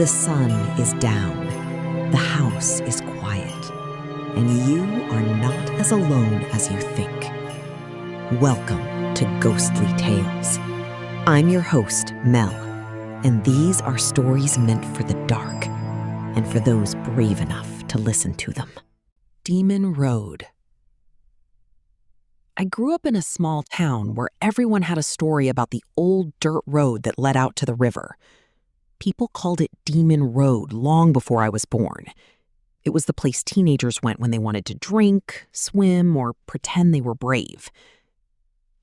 The sun is down, the house is quiet, and you are not as alone as you think. Welcome to Ghostly Tales. I'm your host, Mel, and these are stories meant for the dark and for those brave enough to listen to them. Demon Road. I grew up in a small town where everyone had a story about the old dirt road that led out to the river. People called it Demon Road long before I was born. It was the place teenagers went when they wanted to drink, swim, or pretend they were brave.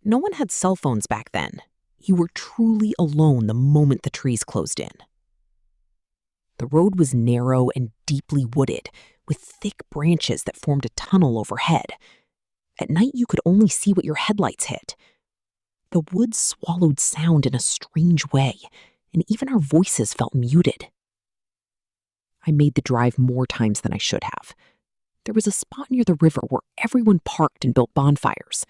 No one had cell phones back then. You were truly alone the moment the trees closed in. The road was narrow and deeply wooded, with thick branches that formed a tunnel overhead. At night, you could only see what your headlights hit. The woods swallowed sound in a strange way, and even our voices felt muted. I made the drive more times than I should have. There was a spot near the river where everyone parked and built bonfires.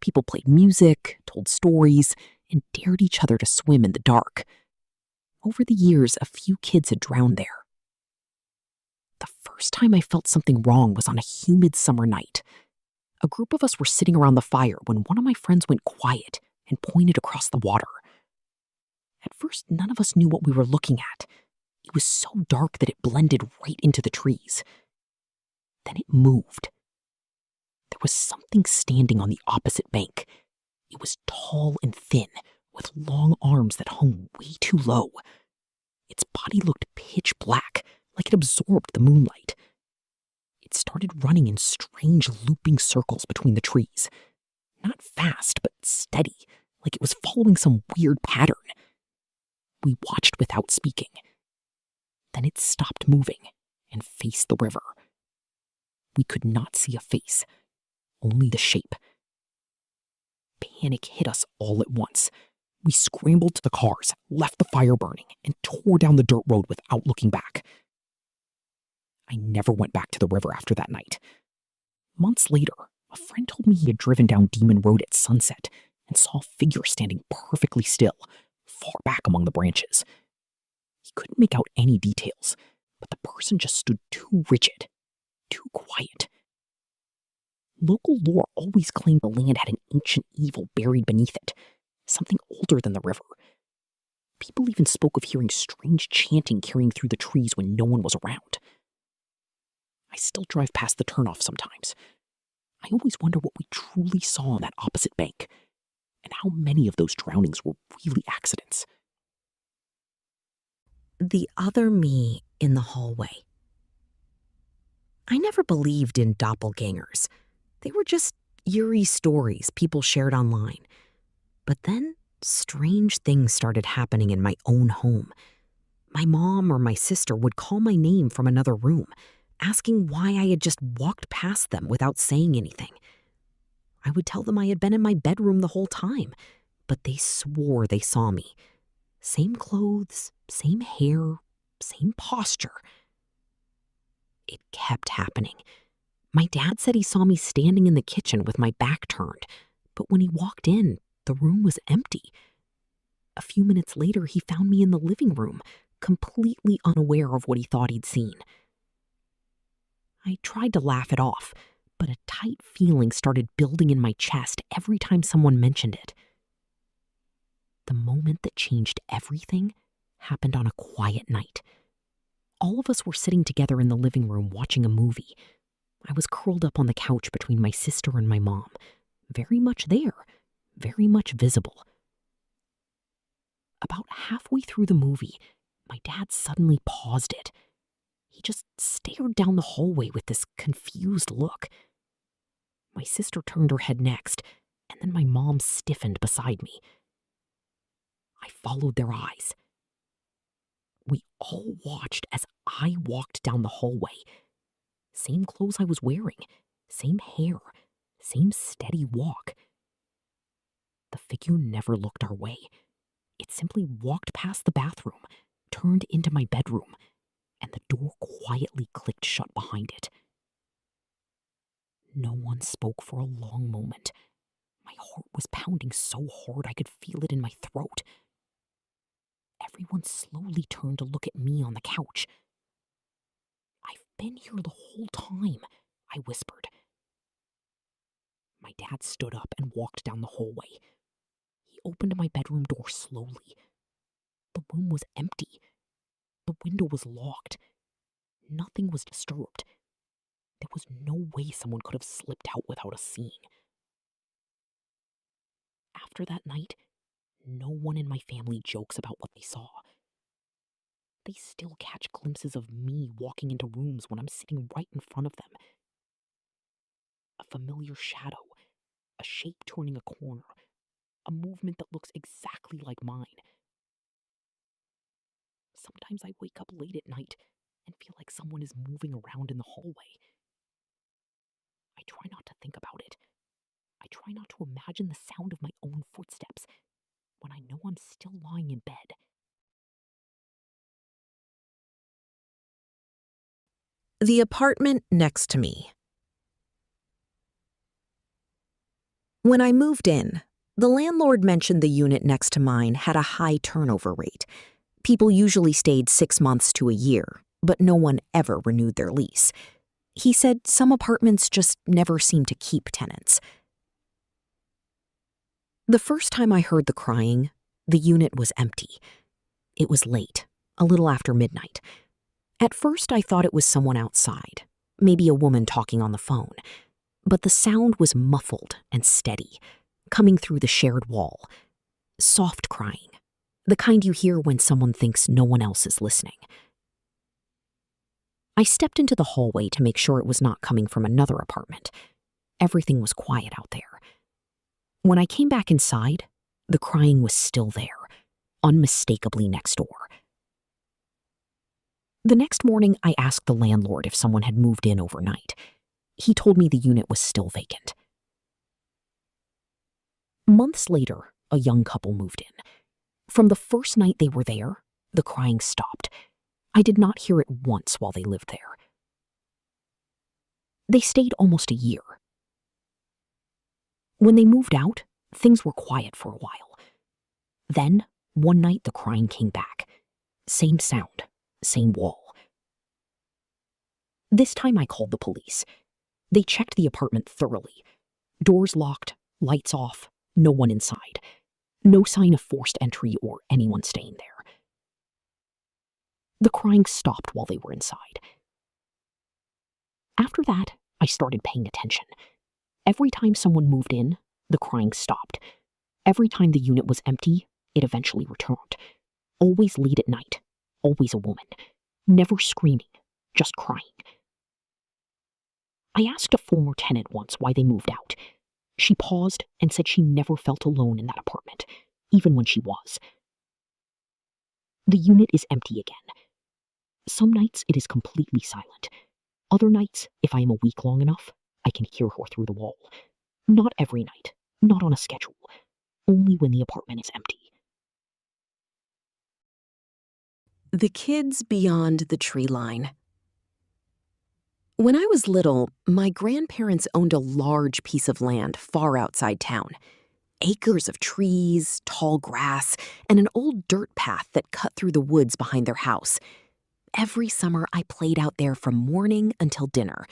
People played music, told stories, and dared each other to swim in the dark. Over the years, a few kids had drowned there. The first time I felt something wrong was on a humid summer night. A group of us were sitting around the fire when one of my friends went quiet and pointed across the water. At first, none of us knew what we were looking at. It was so dark that it blended right into the trees. Then it moved. There was something standing on the opposite bank. It was tall and thin, with long arms that hung way too low. Its body looked pitch black, like it absorbed the moonlight. It started running in strange looping circles between the trees. Not fast, but steady, like it was following some weird pattern. We watched without speaking. Then it stopped moving and faced the river. We could not see a face, only the shape. Panic hit us all at once. We scrambled to the cars, left the fire burning, and tore down the dirt road without looking back. I never went back to the river after that night. Months later, a friend told me he had driven down Demon Road at sunset and saw a figure standing perfectly still, far back among the branches. He couldn't make out any details, but the person just stood too rigid, too quiet. Local lore always claimed the land had an ancient evil buried beneath it, something older than the river. People even spoke of hearing strange chanting carrying through the trees when no one was around. I still drive past the turnoff sometimes. I always wonder what we truly saw on that opposite bank, and how many of those drownings were really accidents. The other me in the hallway. I never believed in doppelgangers. They were just eerie stories people shared online. But then, strange things started happening in my own home. My mom or my sister would call my name from another room, asking why I had just walked past them without saying anything. I would tell them I had been in my bedroom the whole time, but they swore they saw me. Same clothes, same hair, same posture. It kept happening. My dad said he saw me standing in the kitchen with my back turned, but when he walked in, the room was empty. A few minutes later, he found me in the living room, completely unaware of what he thought he'd seen. I tried to laugh it off, but a tight feeling started building in my chest every time someone mentioned it. The moment that changed everything happened on a quiet night. All of us were sitting together in the living room watching a movie. I was curled up on the couch between my sister and my mom, very much there, very much visible. About halfway through the movie, my dad suddenly paused it. He just stared down the hallway with this confused look. My sister turned her head next, and then my mom stiffened beside me. I followed their eyes. We all watched as I walked down the hallway. Same clothes I was wearing, same hair, same steady walk. The figure never looked our way. It simply walked past the bathroom, turned into my bedroom, and the door quietly clicked shut behind it. No one spoke for a long moment. My heart was pounding so hard I could feel it in my throat. Everyone slowly turned to look at me on the couch. "I've been here the whole time," I whispered. My dad stood up and walked down the hallway. He opened my bedroom door slowly. The room was empty. The window was locked. Nothing was disturbed. There was no way someone could have slipped out without us seeing. After that night, no one in my family jokes about what they saw. They still catch glimpses of me walking into rooms when I'm sitting right in front of them. A familiar shadow, a shape turning a corner, a movement that looks exactly like mine. Sometimes I wake up late at night and feel like someone is moving around in the hallway. I try not to think about it. I try not to imagine the sound of my own footsteps when I know I'm still lying in bed. The apartment next to me. When I moved in, the landlord mentioned the unit next to mine had a high turnover rate. People usually stayed 6 months to a year, but no one ever renewed their lease. He said some apartments just never seem to keep tenants. The first time I heard the crying, the unit was empty. It was late, a little after midnight. At first, I thought it was someone outside, maybe a woman talking on the phone. But the sound was muffled and steady, coming through the shared wall. Soft crying, the kind you hear when someone thinks no one else is listening. I stepped into the hallway to make sure it was not coming from another apartment. Everything was quiet out there. When I came back inside, the crying was still there, unmistakably next door. The next morning, I asked the landlord if someone had moved in overnight. He told me the unit was still vacant. Months later, a young couple moved in. From the first night they were there, the crying stopped. I did not hear it once while they lived there. They stayed almost a year. When they moved out, things were quiet for a while. Then, one night the crying came back. Same sound, same wall. This time I called the police. They checked the apartment thoroughly. Doors locked, lights off, no one inside. No sign of forced entry or anyone staying there. The crying stopped while they were inside. After that, I started paying attention. Every time someone moved in, the crying stopped. Every time the unit was empty, it eventually returned. Always late at night, always a woman. Never screaming, just crying. I asked a former tenant once why they moved out. She paused and said she never felt alone in that apartment, even when she was. The unit is empty again. Some nights it is completely silent. Other nights, if I am awake long enough, I can hear her through the wall. Not every night, not on a schedule, only when the apartment is empty. The kids beyond the tree line. When I was little, my grandparents owned a large piece of land far outside town. Acres of trees, tall grass, and an old dirt path that cut through the woods behind their house. Every summer, I played out there from morning until dinner.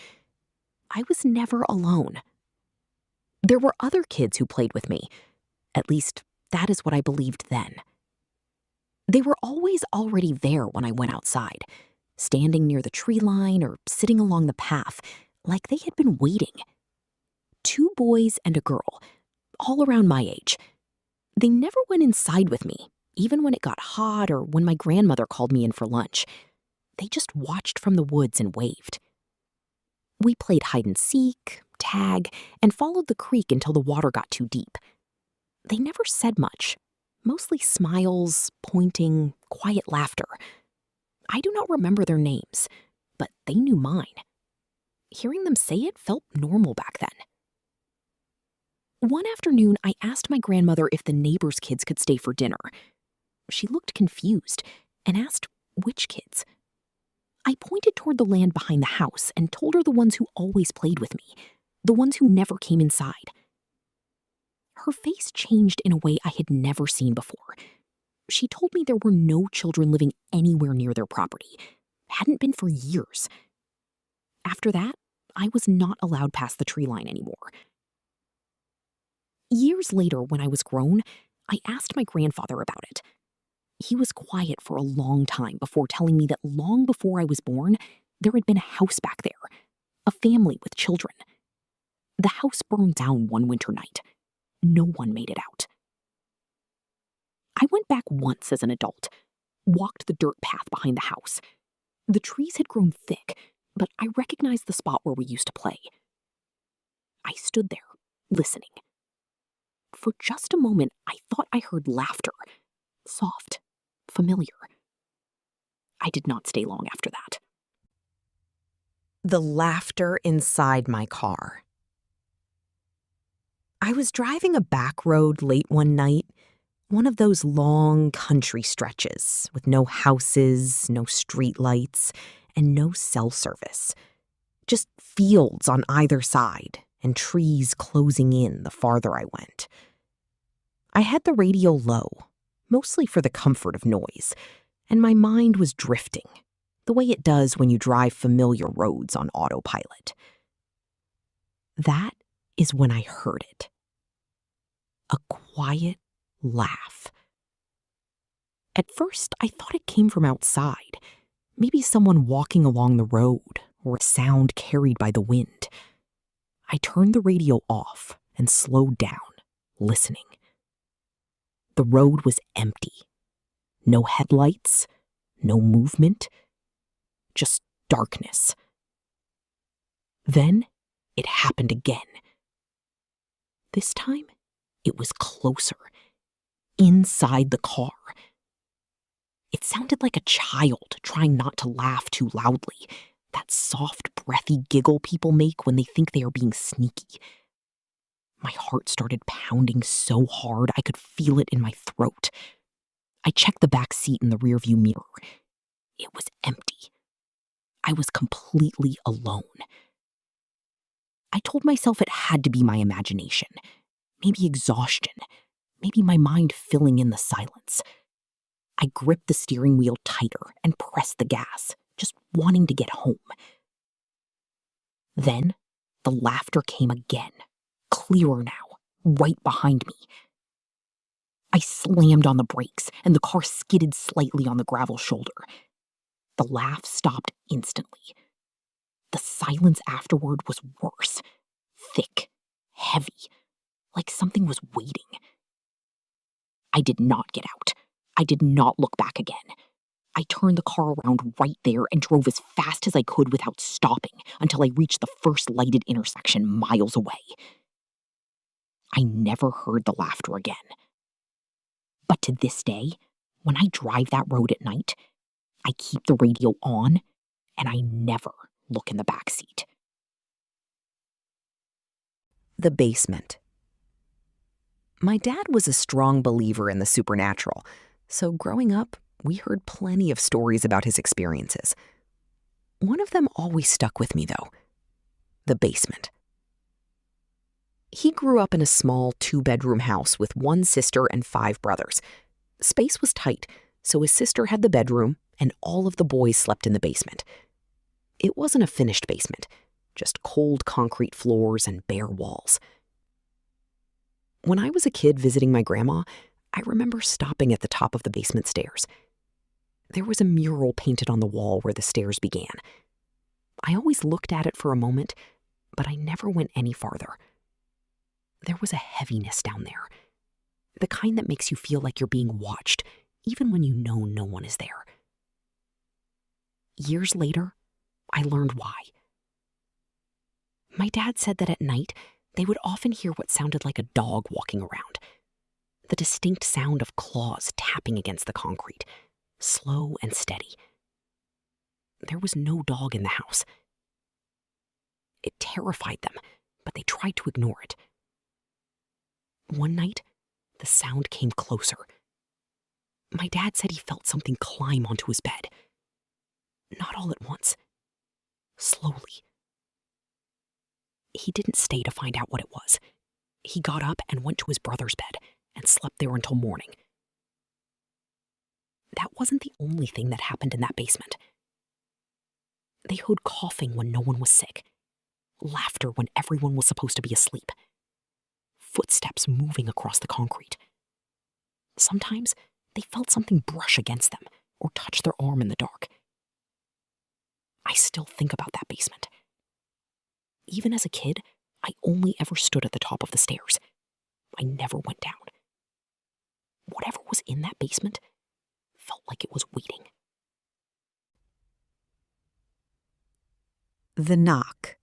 I was never alone. There were other kids who played with me. At least, that is what I believed then. They were always already there when I went outside, standing near the tree line or sitting along the path, like they had been waiting. 2 boys and a girl, all around my age. They never went inside with me, even when it got hot or when my grandmother called me in for lunch. They just watched from the woods and waved. We played hide and seek, tag, and followed the creek until the water got too deep. They never said much, mostly smiles, pointing, quiet laughter. I do not remember their names, but they knew mine. Hearing them say it felt normal back then. One afternoon, I asked my grandmother if the neighbors' kids could stay for dinner. She looked confused and asked which kids. I pointed toward the land behind the house and told her the ones who always played with me, the ones who never came inside. Her face changed in a way I had never seen before. She told me there were no children living anywhere near their property. Hadn't been for years. After that, I was not allowed past the tree line anymore. Years later, when I was grown, I asked my grandfather about it. He was quiet for a long time before telling me that long before I was born, there had been a house back there, a family with children. The house burned down one winter night. No one made it out. I went back once as an adult, walked the dirt path behind the house. The trees had grown thick, but I recognized the spot where we used to play. I stood there, listening. For just a moment, I thought I heard laughter, soft, familiar. I did not stay long after that. The laughter inside my car. I was driving a back road late one night, one of those long country stretches with no houses, no streetlights, and no cell service. Just fields on either side and trees closing in the farther I went. I had the radio low, mostly for the comfort of noise, and my mind was drifting, the way it does when you drive familiar roads on autopilot. That is when I heard it. A quiet laugh. At first, I thought it came from outside, maybe someone walking along the road or a sound carried by the wind. I turned the radio off and slowed down, listening. The road was empty. No headlights, no movement, just darkness. Then it happened again. This time, it was closer, inside the car. It sounded like a child trying not to laugh too loudly, that soft, breathy giggle people make when they think they are being sneaky. My heart started pounding so hard I could feel it in my throat. I checked the back seat in the rearview mirror. It was empty. I was completely alone. I told myself it had to be my imagination, maybe exhaustion, maybe my mind filling in the silence. I gripped the steering wheel tighter and pressed the gas, just wanting to get home. Then the laughter came again, clearer now, right behind me. I slammed on the brakes, and the car skidded slightly on the gravel shoulder. The laugh stopped instantly. The silence afterward was worse, thick, heavy, like something was waiting. I did not get out. I did not look back again. I turned the car around right there and drove as fast as I could without stopping until I reached the first lighted intersection miles away. I never heard the laughter again. But to this day, when I drive that road at night, I keep the radio on and I never look in the back seat. The basement. My dad was a strong believer in the supernatural, so growing up, we heard plenty of stories about his experiences. One of them always stuck with me, though: the basement. He grew up in a small 2-bedroom house with one sister and 5 brothers. Space was tight, so his sister had the bedroom, and all of the boys slept in the basement. It wasn't a finished basement, just cold concrete floors and bare walls. When I was a kid visiting my grandma, I remember stopping at the top of the basement stairs. There was a mural painted on the wall where the stairs began. I always looked at it for a moment, but I never went any farther. There was a heaviness down there, the kind that makes you feel like you're being watched, even when you know no one is there. Years later, I learned why. My dad said that at night, they would often hear what sounded like a dog walking around. The distinct sound of claws tapping against the concrete, slow and steady. There was no dog in the house. It terrified them, but they tried to ignore it. One night, the sound came closer. My dad said he felt something climb onto his bed. Not all at once. Slowly. He didn't stay to find out what it was. He got up and went to his brother's bed and slept there until morning. That wasn't the only thing that happened in that basement. They heard coughing when no one was sick, laughter when everyone was supposed to be asleep, footsteps moving across the concrete. Sometimes they felt something brush against them or touch their arm in the dark. I still think about that basement. Even as a kid, I only ever stood at the top of the stairs. I never went down. Whatever was in that basement felt like it was waiting. The knock.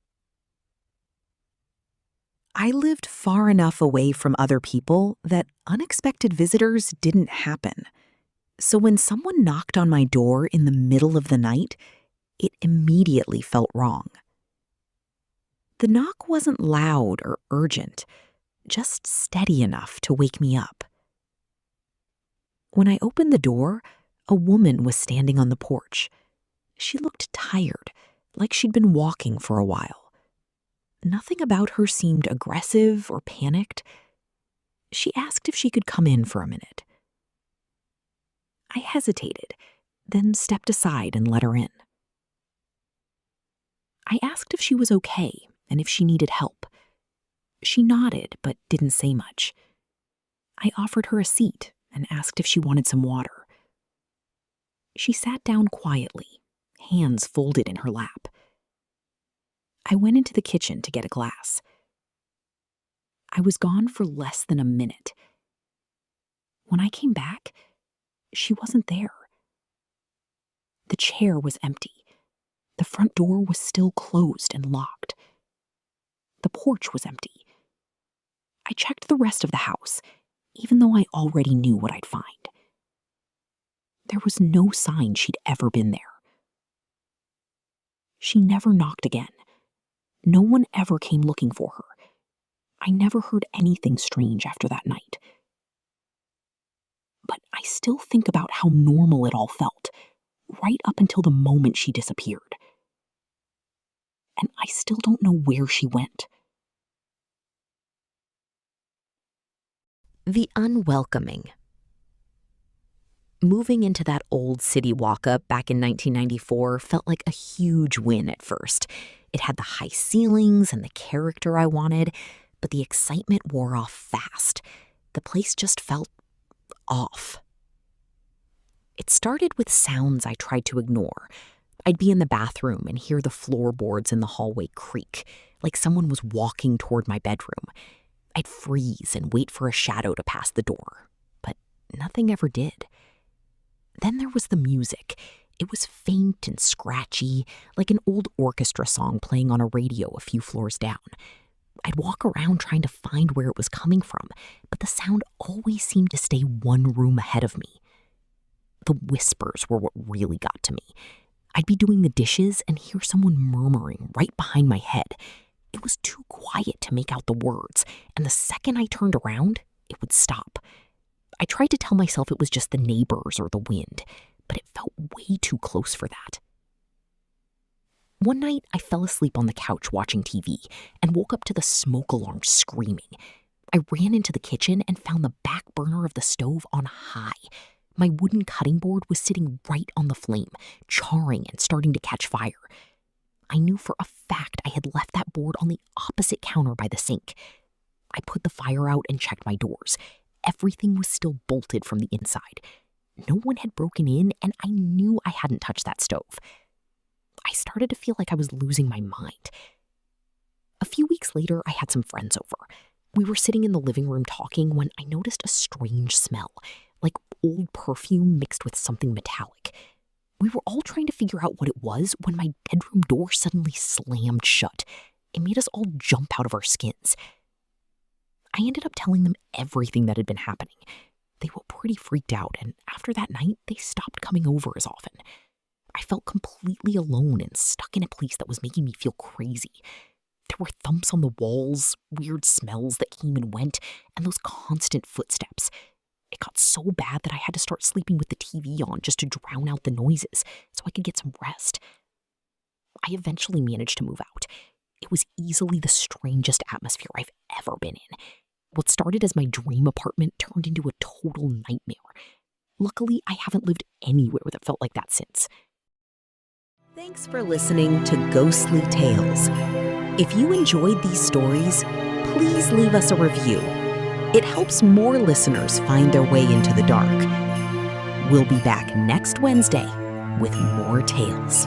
I lived far enough away from other people that unexpected visitors didn't happen. So when someone knocked on my door in the middle of the night, it immediately felt wrong. The knock wasn't loud or urgent, just steady enough to wake me up. When I opened the door, a woman was standing on the porch. She looked tired, like she'd been walking for a while. Nothing about her seemed aggressive or panicked. She asked if she could come in for a minute. I hesitated, then stepped aside and let her in. I asked if she was okay and if she needed help. She nodded but didn't say much. I offered her a seat and asked if she wanted some water. She sat down quietly, hands folded in her lap. I went into the kitchen to get a glass. I was gone for less than a minute. When I came back, she wasn't there. The chair was empty. The front door was still closed and locked. The porch was empty. I checked the rest of the house, even though I already knew what I'd find. There was no sign she'd ever been there. She never knocked again. No one ever came looking for her. I never heard anything strange after that night. But I still think about how normal it all felt, right up until the moment she disappeared. And I still don't know where she went. The unwelcoming. Moving into that old city walk-up back in 1994 felt like a huge win at first. It had the high ceilings and the character I wanted, but the excitement wore off fast. The place just felt off. It started with sounds I tried to ignore. I'd be in the bathroom and hear the floorboards in the hallway creak, like someone was walking toward my bedroom. I'd freeze and wait for a shadow to pass the door, but nothing ever did. Then there was the music. It was faint and scratchy, like an old orchestra song playing on a radio a few floors down. I'd walk around trying to find where it was coming from, but the sound always seemed to stay one room ahead of me. The whispers were what really got to me. I'd be doing the dishes and hear someone murmuring right behind my head. It was too quiet to make out the words, and the second I turned around, it would stop. I tried to tell myself it was just the neighbors or the wind, but it felt way too close for that. One night, I fell asleep on the couch watching TV and woke up to the smoke alarm screaming. I ran into the kitchen and found the back burner of the stove on high. My wooden cutting board was sitting right on the flame, charring and starting to catch fire. I knew for a fact I had left that board on the opposite counter by the sink. I put the fire out and checked my doors. Everything was still bolted from the inside. No one had broken in, and I knew I hadn't touched that stove. I started to feel like I was losing my mind. A few weeks later, I had some friends over. We were sitting in the living room talking when I noticed a strange smell, like old perfume mixed with something metallic. We were all trying to figure out what it was when my bedroom door suddenly slammed shut. It made us all jump out of our skins. I ended up telling them everything that had been happening. They were pretty freaked out, and after that night, they stopped coming over as often. I felt completely alone and stuck in a place that was making me feel crazy. There were thumps on the walls, weird smells that came and went, and those constant footsteps. It got so bad that I had to start sleeping with the TV on just to drown out the noises so I could get some rest. I eventually managed to move out. It was easily the strangest atmosphere I've ever been in. What started as my dream apartment turned into a total nightmare. Luckily, I haven't lived anywhere that felt like that since. Thanks for listening to Ghostly Tales. If you enjoyed these stories, please leave us a review. It helps more listeners find their way into the dark. We'll be back next Wednesday with more tales.